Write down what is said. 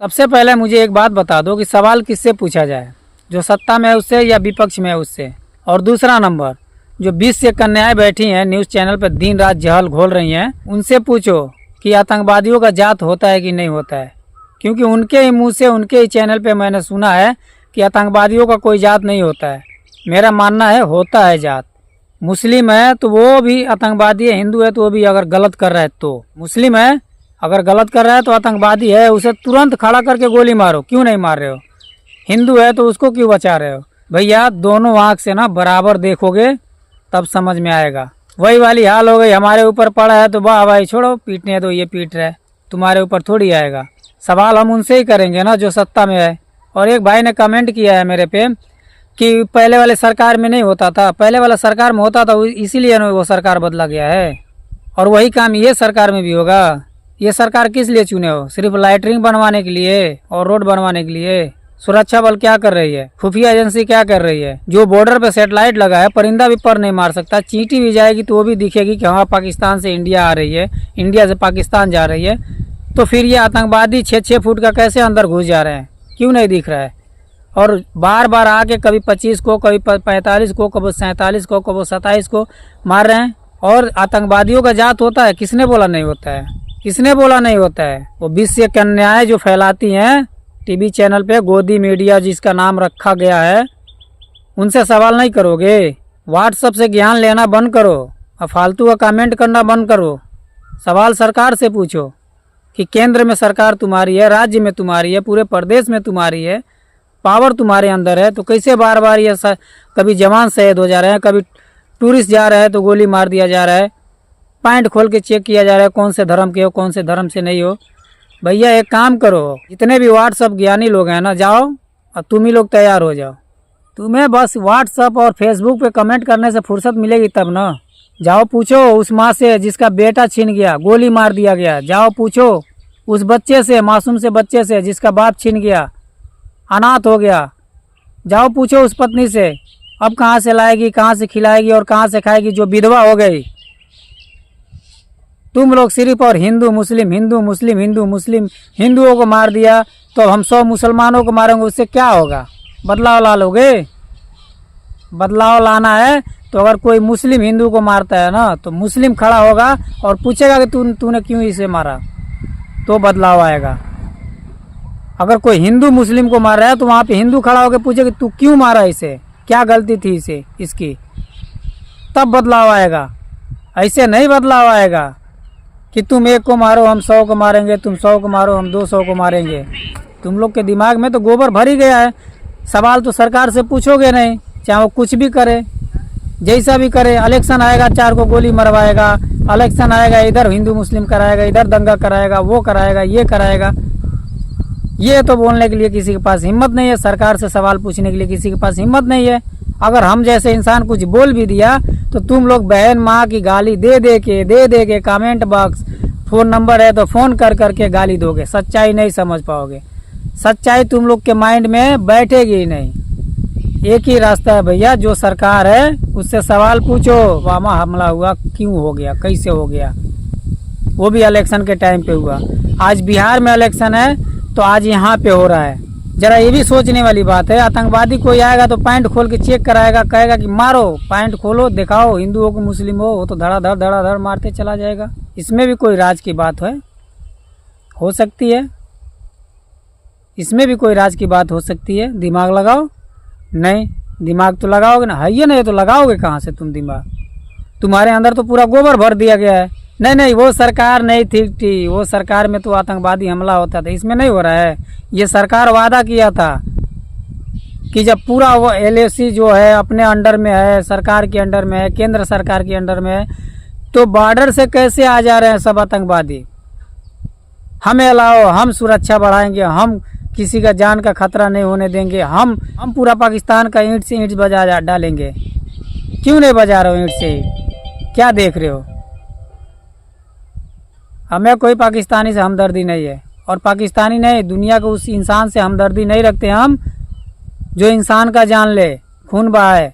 सबसे पहले मुझे एक बात बता दो कि सवाल किससे पूछा जाए, जो सत्ता में है उससे या विपक्ष में है उससे। और दूसरा नंबर, जो 20 से कन्याएं बैठी हैं न्यूज़ चैनल पर दिन रात जहल घोल रही हैं, उनसे पूछो कि आतंकवादियों का जात होता है कि नहीं होता है। क्योंकि उनके ही मुँह से, उनके ही चैनल पे मैंने सुना है कि आतंकवादियों का कोई जात नहीं होता है। मेरा मानना है होता है जात। मुस्लिम है तो वो भी आतंकवादी है, हिंदू है तो वो भी अगर गलत कर रहा है तो। मुस्लिम है अगर गलत कर रहा है तो आतंकवादी है, उसे तुरंत खड़ा करके गोली मारो, क्यों नहीं मार रहे हो। हिंदू है तो उसको क्यों बचा रहे हो। भैया दोनों आँख से ना बराबर देखोगे तब समझ में आएगा। वही वाली हाल हो गई, हमारे ऊपर पड़ा है तो वाह भाई छोड़ो, पीटने दो, ये पीट रहा है, तुम्हारे ऊपर थोड़ी आएगा। सवाल हम उनसे ही करेंगे ना जो सत्ता में है। और एक भाई ने कमेंट किया है मेरे पे कि पहले वाले सरकार में नहीं होता था, पहले वाला सरकार में होता था इसीलिए वो सरकार बदला गया है। और वही काम ये सरकार में भी होगा। ये सरकार किस लिए चुने हो, सिर्फ लाइटरिंग बनवाने के लिए और रोड बनवाने के लिए। सुरक्षा बल क्या कर रही है, खुफिया एजेंसी क्या कर रही है। जो बॉर्डर पे सेटेलाइट लगा है, परिंदा भी पर नहीं मार सकता। चींटी भी जाएगी तो वो भी दिखेगी कि हाँ पाकिस्तान से इंडिया आ रही है, इंडिया से पाकिस्तान जा रही है। तो फिर ये आतंकवादी 6-6 फुट का कैसे अंदर घुस जा रहे हैं, क्यों नहीं दिख रहा है। और बार बार आके कभी 25 को, कभी 45 को, कभी 47 को, कभी 27 को मार रहे हैं। और आतंकवादियों का जात होता है, किसने बोला नहीं होता है, किसने बोला नहीं होता है। वो 20 से कन्याएं जो फैलाती हैं टीवी चैनल पे, गोदी मीडिया जिसका नाम रखा गया है, उनसे सवाल नहीं करोगे। व्हाट्सएप से ज्ञान लेना बंद करो और फालतू का कमेंट करना बंद करो। सवाल सरकार से पूछो कि केंद्र में सरकार तुम्हारी है, राज्य में तुम्हारी है, पूरे प्रदेश में तुम्हारी है, पावर तुम्हारे अंदर है, तो कैसे बार बार ये कभी जवान शहीद हो जा रहे हैं, कभी टूरिस्ट जा रहे हैं तो गोली मार दिया जा रहा है, पॉइंट खोल के चेक किया जा रहा है कौन से धर्म के हो, कौन से धर्म से नहीं हो। भैया एक काम करो, जितने भी व्हाट्सअप ज्ञानी लोग हैं ना, जाओ और तुम ही लोग तैयार हो जाओ। तुम्हें बस व्हाट्सअप और फेसबुक पे कमेंट करने से फुर्सत मिलेगी तब ना। जाओ पूछो उस माँ से जिसका बेटा छीन गया, गोली मार दिया गया। जाओ पूछो उस बच्चे से, मासूम से बच्चे से जिसका बाप छीन गया, अनाथ हो गया। जाओ पूछो उस पत्नी से अब कहाँ से लाएगी, कहाँ से खिलाएगी और कहाँ से खाएगी जो विधवा हो गई। तुम लोग सिर्फ और हिंदू मुस्लिम, हिंदू मुस्लिम, हिंदू मुस्लिम, हिंदुओं को मार दिया तो हम 100 मुसलमानों को मारेंगे, उससे क्या होगा। बदलाव ला लोगे। बदलाव लाना है तो अगर कोई मुस्लिम हिंदू को मारता है ना तो मुस्लिम खड़ा होगा और पूछेगा कि तूने क्यों इसे मारा, तो बदलाव आएगा। अगर कोई हिंदू मुस्लिम को मार रहा है तो वहाँ पे हिंदू खड़ा होकर पूछे कि तू क्यों मारा इसे, क्या गलती थी इसे इसकी, तब बदलाव आएगा। ऐसे नहीं बदलाव आएगा कि तुम एक को मारो हम 100 को मारेंगे, तुम 100 को मारो हम 200 को मारेंगे। तुम लोग के दिमाग में तो गोबर भर ही गया है। सवाल तो सरकार से पूछोगे नहीं, चाहे वो कुछ भी करे, जैसा भी करे। इलेक्शन आएगा 4 को गोली मरवाएगा, इलेक्शन आएगा इधर हिंदू मुस्लिम कराएगा, इधर दंगा कराएगा, वो कराएगा, ये कराएगा। ये तो बोलने के लिए किसी के पास हिम्मत नहीं है, सरकार से सवाल पूछने के लिए किसी के पास हिम्मत नहीं है। अगर हम जैसे इंसान कुछ बोल भी दिया तो तुम लोग बहन माँ की गाली दे दे के कमेंट बॉक्स, फ़ोन नंबर है तो फ़ोन कर करके गाली दोगे। सच्चाई नहीं समझ पाओगे, सच्चाई तुम लोग के माइंड में बैठेगी ही नहीं। एक ही रास्ता है भैया, जो सरकार है उससे सवाल पूछो, वामा हमला हुआ क्यों हो गया, कैसे हो गया, वो भी इलेक्शन के टाइम पे हुआ। आज बिहार में इलेक्शन है तो आज यहाँ पे हो रहा है। जरा ये भी सोचने वाली बात है। आतंकवादी कोई आएगा तो पैंट खोल के चेक कराएगा, कहेगा कि मारो, पैंट खोलो दिखाओ, हिंदू हो को मुस्लिम हो, वो तो धड़ाधड़ मारते चला जाएगा। इसमें भी कोई राज की बात है, हो सकती है, इसमें भी कोई राज की बात हो सकती है। दिमाग लगाओ। नहीं दिमाग तो लगाओगे ना, है ये नहीं तो लगाओगे कहाँ से तुम दिमाग। तुम्हारे अंदर तो पूरा गोबर भर दिया गया है। नहीं वो सरकार नहीं ठीक थी, वो सरकार में तो आतंकवादी हमला होता था, इसमें नहीं हो रहा है। ये सरकार वादा किया था कि जब पूरा वो LAC जो है अपने अंडर में है, सरकार के अंडर में है, केंद्र सरकार के अंडर में है, तो बॉर्डर से कैसे आ जा रहे हैं सब आतंकवादी। हमें लाओ, हम सुरक्षा बढ़ाएंगे, हम किसी का जान का खतरा नहीं होने देंगे, हम पूरा पाकिस्तान का ईंट से ईंट बजा डालेंगे। क्यों नहीं बजा रहे हो ईंट से ईंट, क्या देख रहे हो। हमें कोई पाकिस्तानी से हमदर्दी नहीं है, और पाकिस्तानी नहीं दुनिया के उस इंसान से हमदर्दी नहीं रखते हम जो इंसान का जान ले, खून बहाए।